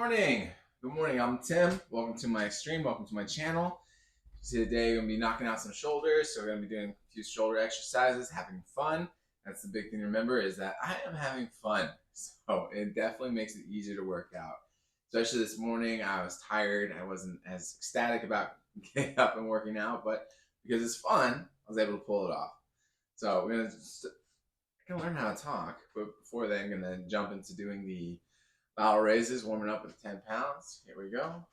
morning. Good morning. I'm Tim. Welcome to my stream. Welcome to my channel. Today we're gonna be knocking out some shoulders. So we're gonna be doing a few shoulder exercises, having fun. That's the big thing to remember, is that I am having fun. So it definitely makes it easier to work out. Especially this morning, I was tired. I wasn't as ecstatic about getting up and working out, but because it's fun, I was able to pull it off. So we're gonna learn how to talk, but before then, I'm gonna jump into doing the bowel raises, warming up with 10 pounds. Here we go.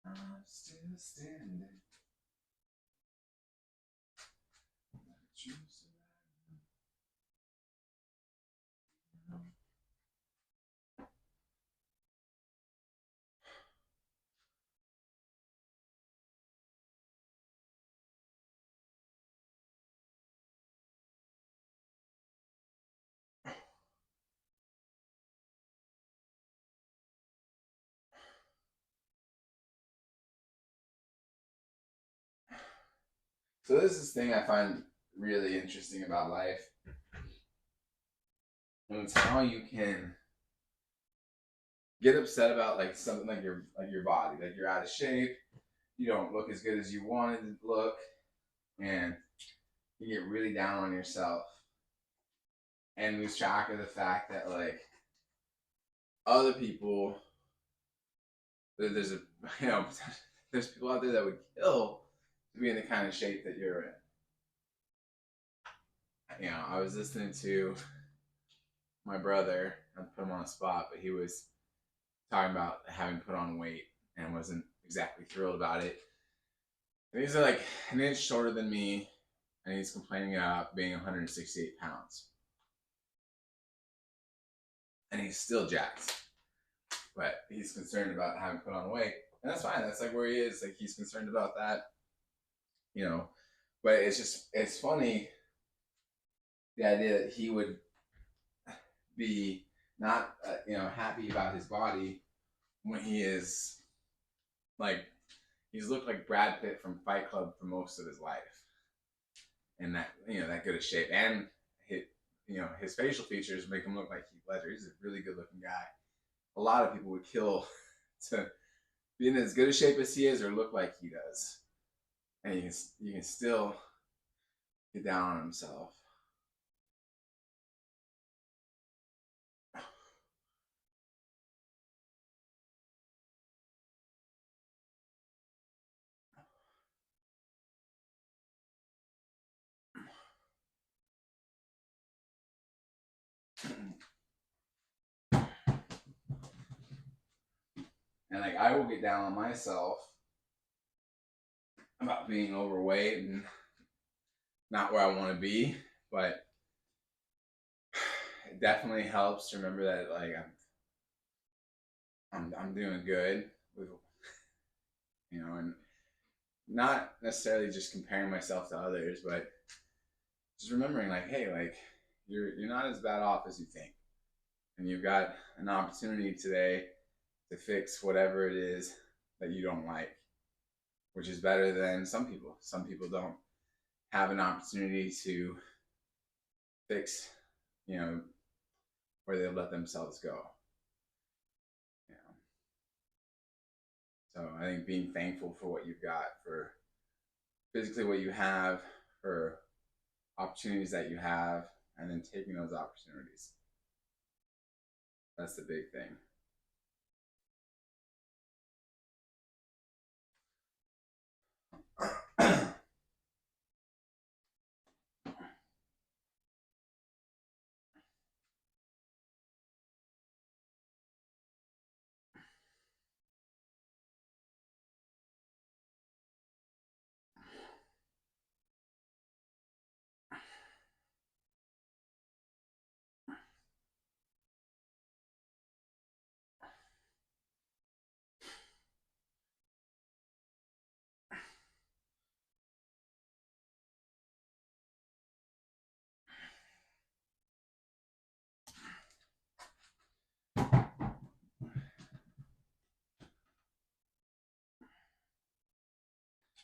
I'm still standing. So this is the thing I find really interesting about life. And it's how you can get upset about like something like your body, like you're out of shape, you don't look as good as you wanted to look, and you get really down on yourself and lose track of the fact that like other people, there's a you know there's people out there that would kill to be in the kind of shape that you're in. I was listening to my brother. I put him on the spot, but he was talking about having put on weight and wasn't exactly thrilled about it. And he's like an inch shorter than me, and he's complaining about being 168 pounds. And he's still jacked, but he's concerned about having put on weight. And that's fine. That's like where he is. Like he's concerned about that. But it's funny the idea that he would be not happy about his body when he is like he's looked like Brad Pitt from Fight Club for most of his life, and that good of shape, and his facial features make him look like Heath Ledger. He's a really good looking guy. A lot of people would kill to be in as good a shape as he is or look like he does, and you can still get down on himself. And like I will get down on myself about being overweight and not where I want to be, but it definitely helps to remember that like I'm doing good with and not necessarily just comparing myself to others, but just remembering like, hey, like you're not as bad off as you think, and you've got an opportunity today to fix whatever it is that you don't like, which is better than some people. Some people don't have an opportunity to fix, you know, where they let themselves go. You know? So I think being thankful for what you've got, for physically what you have, for opportunities that you have, and then taking those opportunities. That's the big thing.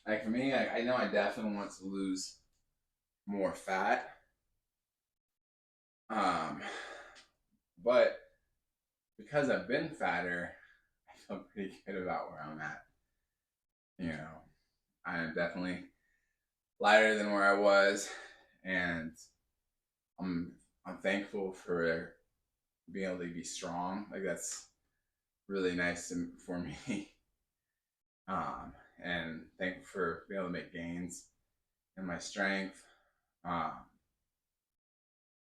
Like for me, I know I definitely want to lose more fat. Um, but because I've been fatter, I feel pretty good about where I'm at. You know, I am definitely lighter than where I was, and I'm I'm thankful for being able to be strong. Like that's really nice for me. Um, and thankful for being able to make gains in my strength. Um,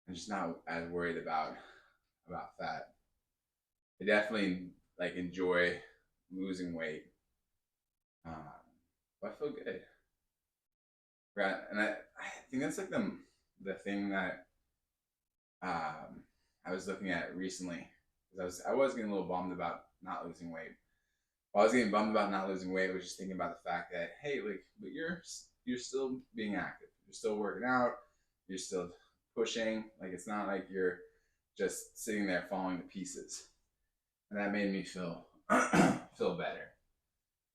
I'm just not as worried about fat. I definitely like enjoy losing weight. Um, but I feel good. Right, and I think that's like the thing that I was looking at recently. Because I was getting a little bummed about not losing weight. While I was getting bummed about not losing weight, I was just thinking about the fact that hey, like, but you're still being active. You're still working out. You're still pushing. Like it's not like you're just sitting there falling to pieces. And that made me feel feel better.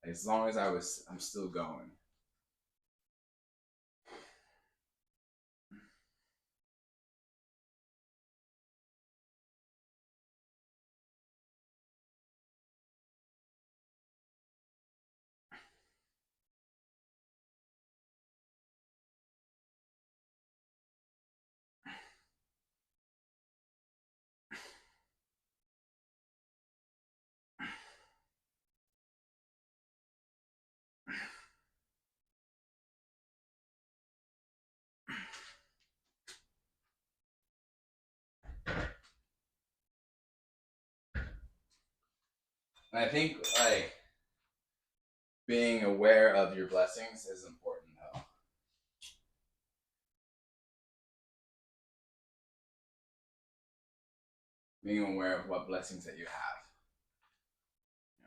Like, as long as I'm still going. And I think like being aware of your blessings is important though. Being aware of what blessings that you have. You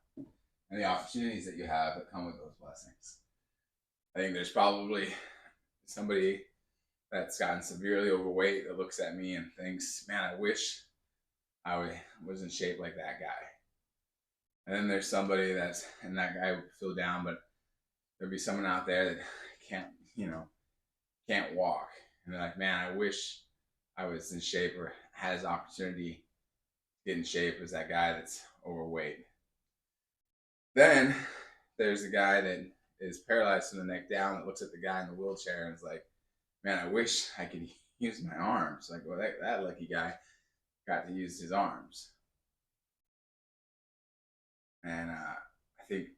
know? And the opportunities that you have that come with those blessings. I think there's probably somebody that's gotten severely overweight that looks at me and thinks, man, I wish I was in shape like that guy. And then there's somebody and that guy would feel down, but there'd be someone out there that can't, can't walk. And they're like, man, I wish I was in shape or had his opportunity to get in shape as that guy that's overweight. Then there's a guy that is paralyzed from the neck down that looks at the guy in the wheelchair and is like, man, I wish I could use my arms. Like, well, that lucky guy got to use his arms. And I think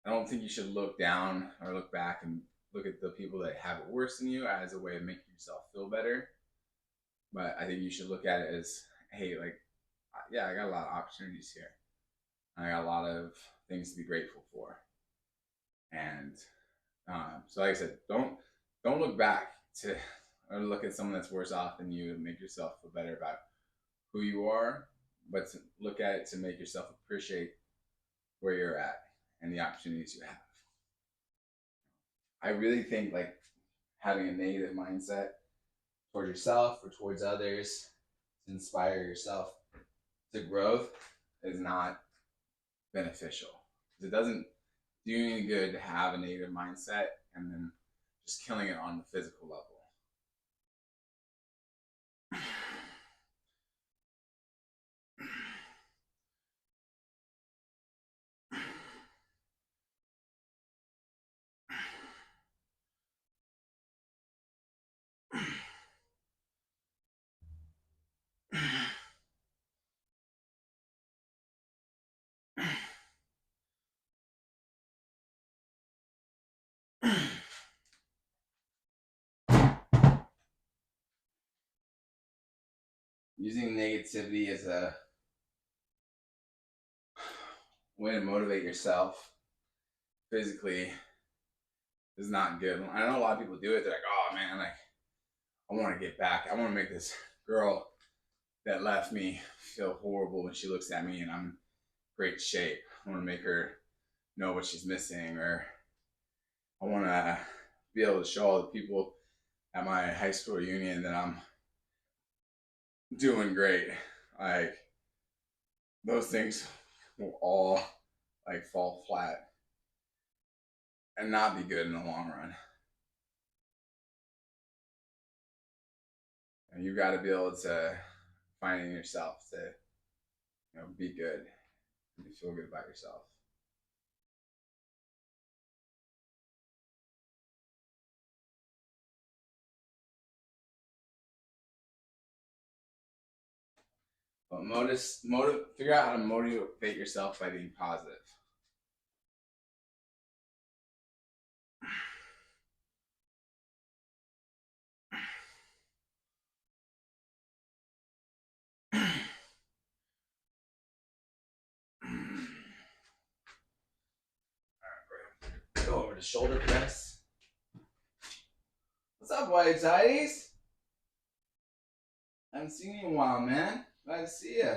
I don't think you should look down or look back and look at the people that have it worse than you as a way of making yourself feel better. But I think you should look at it as, hey, like, yeah, I got a lot of opportunities here. I got a lot of things to be grateful for. And so, like I said, don't look back to or look at someone that's worse off than you and make yourself feel better about who you are. but to look at it to make yourself appreciate where you're at and the opportunities you have. I really think like having a negative mindset towards yourself or towards others to inspire yourself to growth is not beneficial. It doesn't do you any good to have a negative mindset and then just killing it on the physical level. Using negativity as a way to motivate yourself physically is not good. I know a lot of people do it. They're like, oh man, like I want to get back. I want to make this girl that left me feel horrible when she looks at me and I'm in great shape. I want to make her know what she's missing, or I want to be able to show all the people at my high school reunion that I'm doing great. Like those things will all like fall flat and not be good in the long run. And you've got to be able to find in yourself to, be good and to feel good about yourself. But figure out how to motivate yourself by being positive. Go over to shoulder press. What's up, White Tidies? I haven't seen you in a while, man. Glad to see you.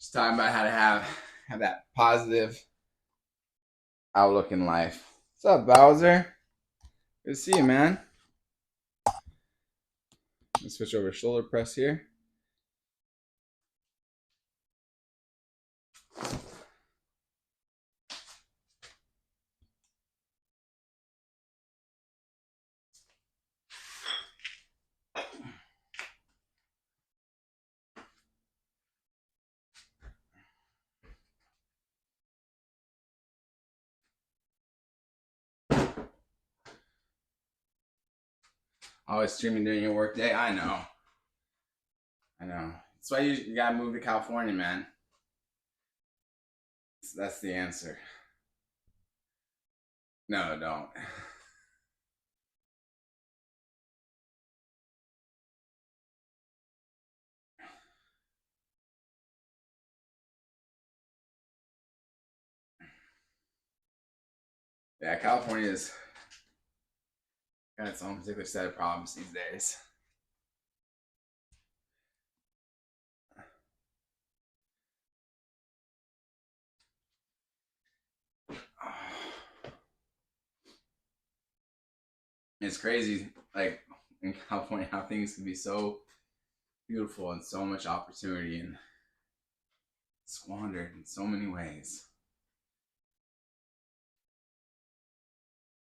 Just talking about how to have that positive outlook in life. What's up, Bowser? Good to see you, man. Let's switch over to shoulder press here. Always streaming during your work day. I know. That's why you gotta move to California, man. That's the answer. No, don't. Yeah, California's got its own particular set of problems these days. It's crazy, like in California, how things can be so beautiful and so much opportunity and squandered in so many ways.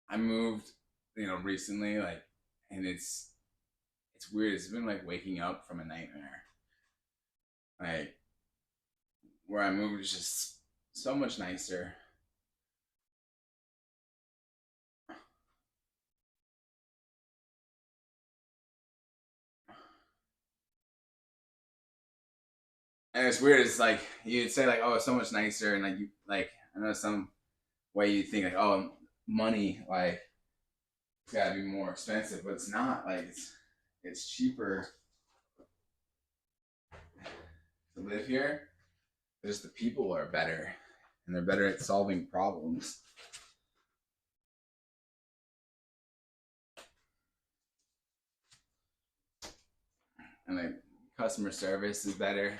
I moved, recently, like, and it's weird. It's been like waking up from a nightmare. Like where I moved is just so much nicer. And it's weird. It's like you'd say like, oh, it's so much nicer, and I know some way you think like, oh, money like it's gotta be more expensive, but it's not. Like it's cheaper to live here. Just the people are better. and they're better at solving problems. And like customer service is better.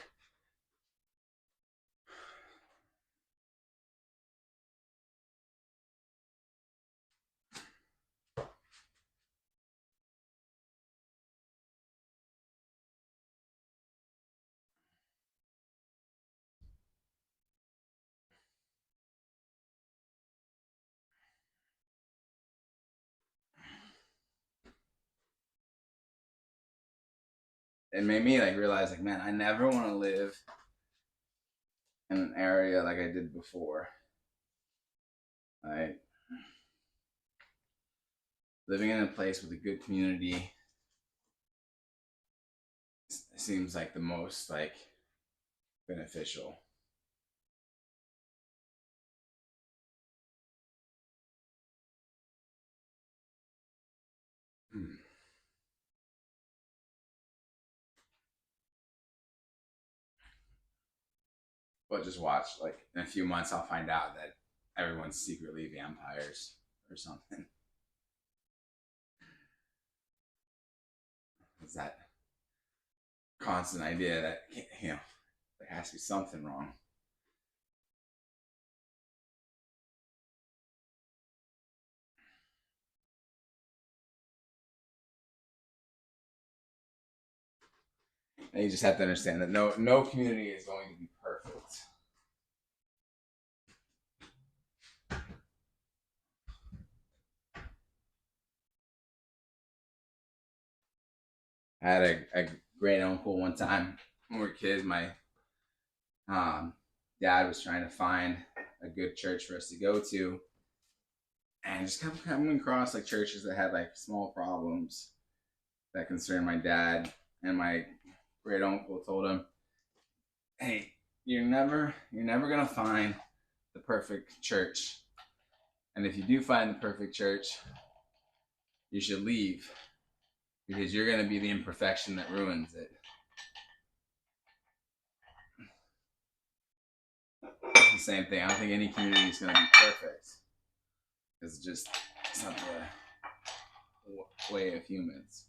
It made me like realize like, man, I never want to live in an area like I did before. Like living in a place with a good community seems like the most like beneficial. Hmm. But just watch, like in a few months, I'll find out that everyone's secretly vampires or something. It's that constant idea that there has to be something wrong. And you just have to understand that no community is going to be perfect. I had a great uncle one time when we were kids. My dad was trying to find a good church for us to go to, and just kept coming across like churches that had like small problems that concerned my dad. And my great uncle told him, "Hey, you're never gonna find the perfect church, and if you do find the perfect church, you should leave because you're gonna be the imperfection that ruins it." It's the same thing. I don't think any community is gonna be perfect. It's not the way of humans.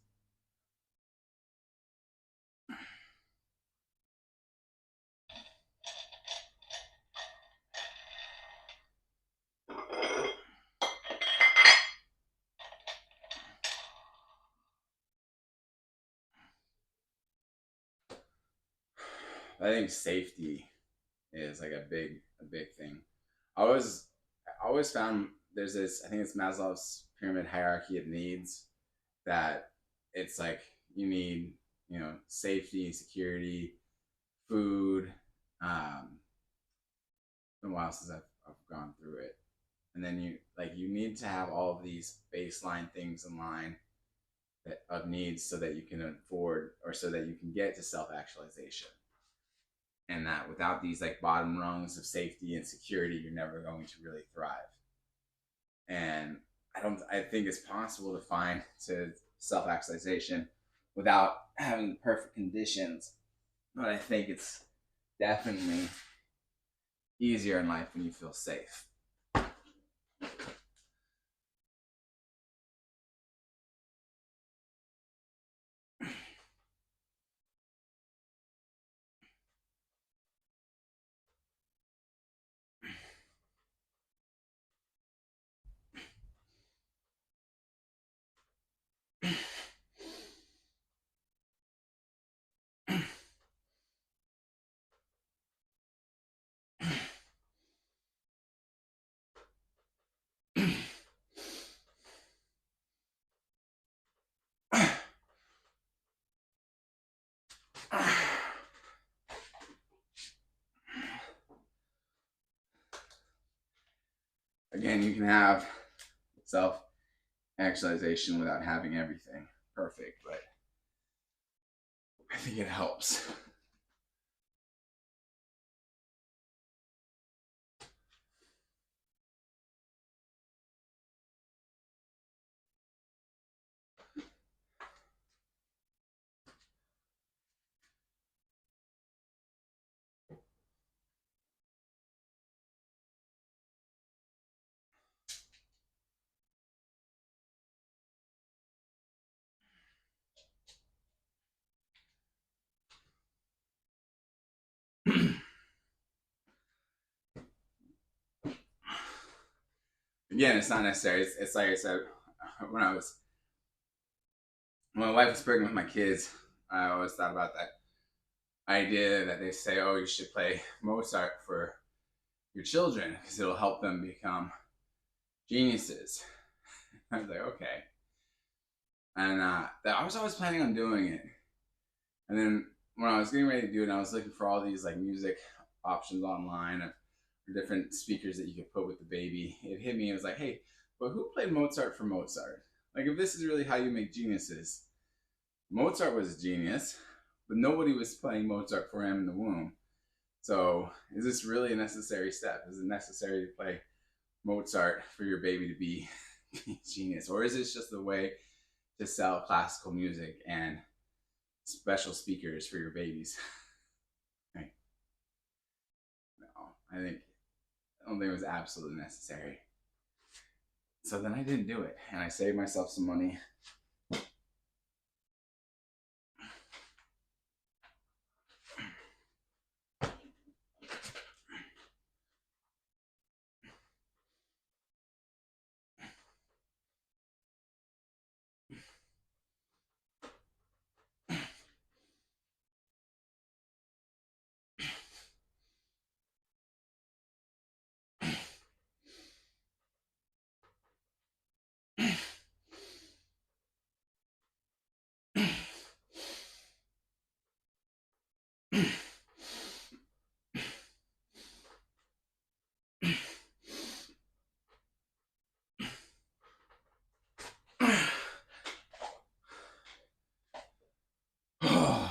I think safety is like a big thing. I always found there's this, I think it's Maslow's pyramid hierarchy of needs, that it's like you need, safety, security, food, um and what else has I've gone through it. And then you need to have all of these baseline things in line that of needs so that you can afford or so that you can get to self actualization. And that without these like bottom rungs of safety and security, you're never going to really thrive. And I think it's possible to find to self actualization without having the perfect conditions, but I think it's definitely easier in life when you feel safe. Again, you can have self actualization without having everything perfect, but I think it helps. again, it's not necessary. It's like I said, when when my wife was pregnant with my kids, I always thought about that idea that they say, oh, you should play Mozart for your children because it'll help them become geniuses. I was like, okay. And I was always planning on doing it. And then when I was getting ready to do it, I was looking for all these like music options online of different speakers that you could put with the baby. It hit me. It was like, hey, but who played Mozart for Mozart? Like, if this is really how you make geniuses, Mozart was a genius, but nobody was playing Mozart for him in the womb. So, is this really a necessary step? Is it necessary to play Mozart for your baby to be a genius? Or is this just a way to sell classical music and special speakers for your babies? Like, no, I don't think it was absolutely necessary. So then I didn't do it, and I saved myself some money